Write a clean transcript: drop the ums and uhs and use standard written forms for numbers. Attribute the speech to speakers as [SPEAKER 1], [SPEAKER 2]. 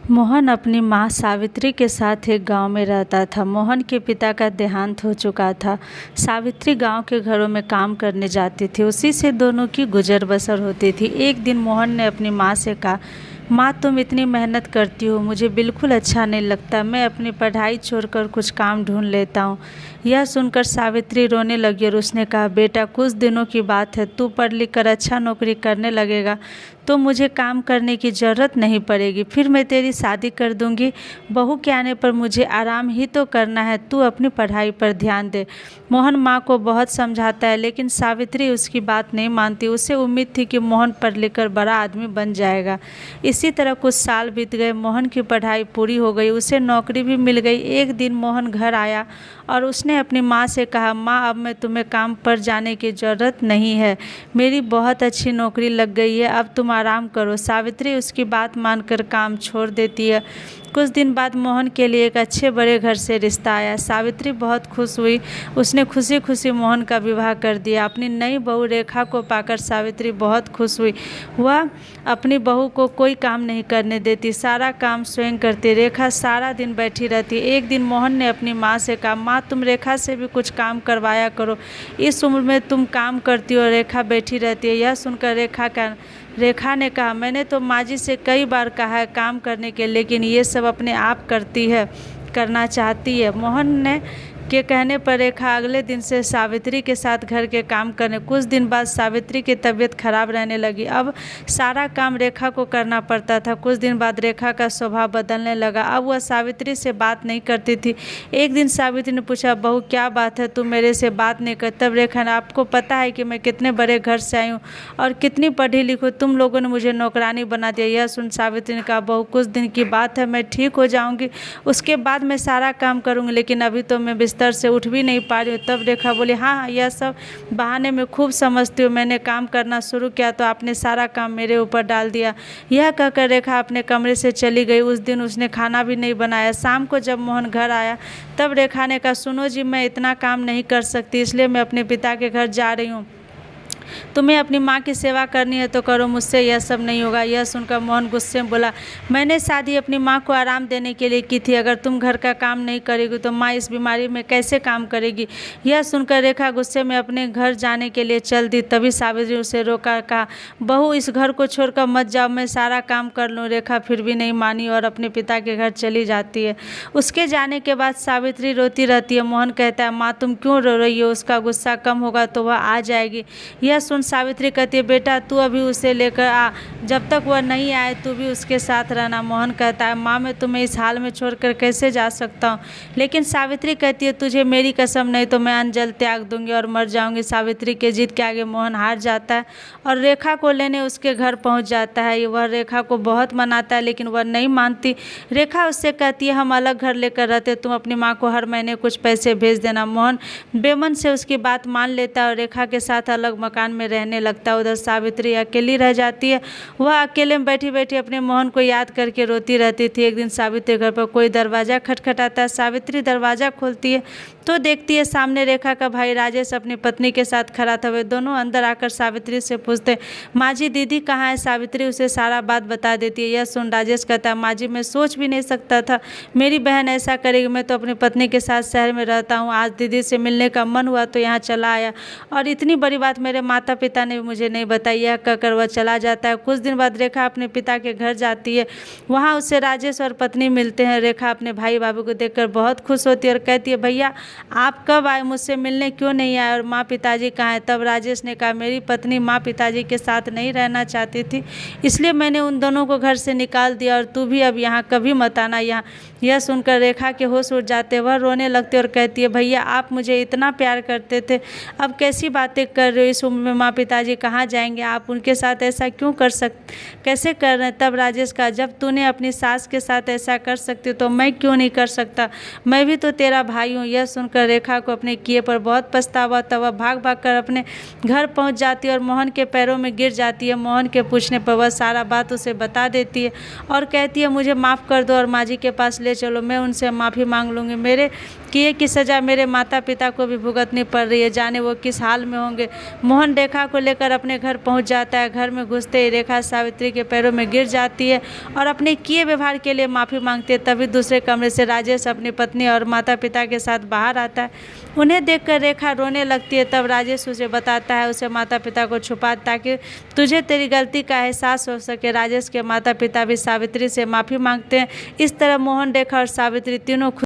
[SPEAKER 1] मोहन अपनी माँ सावित्री के साथ एक गांव में रहता था। मोहन के पिता का देहांत हो चुका था। सावित्री गांव के घरों में काम करने जाती थी, उसी से दोनों की गुजर बसर होती थी। एक दिन मोहन ने अपनी माँ से कहा, माँ तुम इतनी मेहनत करती हो, मुझे बिल्कुल अच्छा नहीं लगता। मैं अपनी पढ़ाई छोड़कर कुछ काम ढूंढ लेता हूँ। यह सुनकर सावित्री रोने लगी और उसने कहा, बेटा कुछ दिनों की बात है, तू पढ़ लिख कर अच्छा नौकरी करने लगेगा तो मुझे काम करने की ज़रूरत नहीं पड़ेगी। फिर मैं तेरी शादी कर दूंगी। बहू के आने पर मुझे आराम ही तो करना है, तू अपनी पढ़ाई पर ध्यान दे। मोहन माँ को बहुत समझाता है, लेकिन सावित्री उसकी बात नहीं मानती। उसे उम्मीद थी कि मोहन पढ़ लिख कर बड़ा आदमी बन जाएगा। इसी तरह कुछ साल बीत गए। मोहन की पढ़ाई पूरी हो गई, उसे नौकरी भी मिल गई। एक दिन मोहन घर आया और उसने अपनी माँ से कहा, माँ अब मैं तुम्हें काम पर जाने की ज़रूरत नहीं है, मेरी बहुत अच्छी नौकरी लग गई है, अब तुम आराम करो। सावित्री उसकी बात मानकर काम छोड़ देती है। कुछ दिन बाद मोहन के लिए एक अच्छे बड़े घर से रिश्ता आया। सावित्री बहुत खुश हुई। उसने खुशी खुशी मोहन का विवाह कर दिया। अपनी नई बहू रेखा को पाकर सावित्री बहुत खुश हुई। वह अपनी बहू को कोई काम नहीं करने देती, सारा काम स्वयं करती। रेखा सारा दिन बैठी रहती। एक दिन मोहन ने अपनी माँ से कहा, माँ तुम रेखा से भी कुछ काम करवाया करो, इस उम्र में तुम काम करती हो, रेखा बैठी रहती है। यह सुनकर रेखा ने कहा, मैंने तो माँ जी से कई बार कहा है काम करने के, लेकिन ये सब अपने आप करती है, करना चाहती है। मोहन ने के कहने पर रेखा अगले दिन से सावित्री के साथ घर के काम करने। कुछ दिन बाद सावित्री की तबीयत खराब रहने लगी। अब सारा काम रेखा को करना पड़ता था। कुछ दिन बाद रेखा का स्वभाव बदलने लगा। अब वह सावित्री से बात नहीं करती थी। एक दिन सावित्री ने पूछा, बहू क्या बात है, तुम मेरे से बात नहीं कर? तब रेखा ने, आपको पता है कि मैं कितने बड़े घर से आई हूँ और कितनी पढ़ी लिखी, तुम लोगों ने मुझे नौकरानी बना दिया। यह सुन सावित्री ने कहा, बहू कुछ दिन की बात है, मैं ठीक हो जाऊँगी, उसके बाद मैं सारा काम करूँगी, लेकिन अभी तो मैं बिस्तर से उठ भी नहीं पा रही हूँ। तब रेखा बोली, हाँ यह सब बहाने में खूब समझती हूँ, मैंने काम करना शुरू किया तो आपने सारा काम मेरे ऊपर डाल दिया। यह कहकर रेखा अपने कमरे से चली गई। उस दिन उसने खाना भी नहीं बनाया। शाम को जब मोहन घर आया तब रेखा ने कहा, सुनो जी, मैं इतना काम नहीं कर सकती, इसलिए मैं अपने पिता के घर जा रही हूँ। तुम्हें अपनी माँ की सेवा करनी है तो करो, मुझसे यह सब नहीं होगा। यह सुनकर मोहन गुस्से में बोला, मैंने शादी अपनी माँ को आराम देने के लिए की थी, अगर तुम घर का काम नहीं करेगी तो माँ इस बीमारी में कैसे काम करेगी। यह सुनकर रेखा गुस्से में अपने घर जाने के लिए चल दी। तभी सावित्री उसे रोका, कहा, बहू इस घर को छोड़कर मत जाओ, मैं सारा काम कर लूँ। रेखा फिर भी नहीं मानी और अपने पिता के घर चली जाती है। उसके जाने के बाद सावित्री रोती रहती है। मोहन कहता है, माँ तुम क्यों रो रही हो, उसका गुस्सा कम होगा तो वह आ जाएगी। यह सुन सावित्री कहती है, बेटा तू अभी उसे लेकर आ, जब तक वह नहीं आए तू भी उसके साथ रहना। मोहन कहता है, माँ मैं तुम्हें इस हाल में छोड़कर कैसे जा सकता हूँ। लेकिन सावित्री कहती है, तुझे मेरी कसम, नहीं तो मैं अन्न जल त्याग दूंगी और मर जाऊंगी। सावित्री के जिद के आगे मोहन हार जाता है और रेखा को लेने उसके घर पहुँच जाता है। वह रेखा को बहुत मनाता है, लेकिन वह नहीं मानती। रेखा उससे कहती है, हम अलग घर लेकर रहते, तुम अपनी माँ को हर महीने कुछ पैसे भेज देना। मोहन बेमन से उसकी बात मान लेता है और रेखा के साथ अलग मकान में रहने लगता है। उधर सावित्री अकेली रह जाती है। वह अकेले में बैठी बैठी अपने मोहन को याद करके रोती रहती थी। एक दिन सावित्री घर पर कोई दरवाज़ा खटखटाता है। सावित्री दरवाज़ा खोलती है तो देखती है सामने रेखा का भाई राजेश अपनी पत्नी के साथ खड़ा था। वे दोनों अंदर आकर सावित्री से पूछते, माँ जी दीदी कहाँ है। सावित्री उसे सारा बात बता देती है। यह सुन राजेश कहता है, माँ जी मैं सोच भी नहीं सकता था मेरी बहन ऐसा करेगी, मैं तो अपनी पत्नी के साथ शहर में रहता हूँ, आज दीदी से मिलने का मन हुआ तो यहाँ चला आया और इतनी बड़ी बात मेरे माता पिता ने मुझे नहीं बताई। यह कहकर वह चला जाता है। कुछ दिन बाद रेखा अपने पिता के घर जाती है। वहाँ उससे राजेश और पत्नी मिलते हैं। रेखा अपने भाई बाबू को देखकर बहुत खुश होती है और कहती है, भैया आप कब आए, मुझसे मिलने क्यों नहीं आए और माँ पिताजी कहाँ हैं। तब राजेश ने कहा, मेरी पत्नी माँ पिताजी के साथ नहीं रहना चाहती थी, इसलिए मैंने उन दोनों को घर से निकाल दिया और तू भी अब यहाँ कभी मत आना यहाँ। यह सुनकर रेखा के होश उड़ जाते, वह रोने लगती और कहती है, भैया आप मुझे इतना प्यार करते थे, अब कैसी बातें कर रहे हो, इस उम्र में माँ पिताजी कहाँ जाएंगे, आप उनके साथ ऐसा क्यों कैसे कर रहे हैं। तब राजेश का, जब तूने अपनी सास के साथ ऐसा कर सकती हो तो मैं क्यों नहीं कर सकता, मैं भी तो तेरा भाई हूँ। यह सुनकर रेखा को अपने किए पर बहुत पछतावा, तब वह भाग भाग कर अपने घर पहुँच जाती है और मोहन के पैरों में गिर जाती है। मोहन के पूछने पर वह सारा बात उसे बता देती है और कहती है, मुझे माफ़ कर दो और माँ जी के पास ले चलो, मैं उनसे माफ़ी मांग लूँगी, मेरे किए की सज़ा मेरे माता पिता को भी भुगतनी पड़ रही है, जाने वो किस हाल में होंगे। मोहन रेखा को लेकर अपने घर पहुंच जाता है। घर में घुसते ही रेखा सावित्री के पैरों में गिर जाती है और अपने किए व्यवहार के लिए माफ़ी मांगती है। तभी दूसरे कमरे से राजेश अपनी पत्नी और माता पिता के साथ बाहर आता है। उन्हें देखकर रेखा रोने लगती है। तब राजेश उसे बताता है उसे माता पिता को छुपा, ताकि तुझे तेरी गलती का एहसास हो सके। राजेश के माता पिता भी सावित्री से माफ़ी मांगते हैं। इस तरह मोहन, रेखा और सावित्री तीनों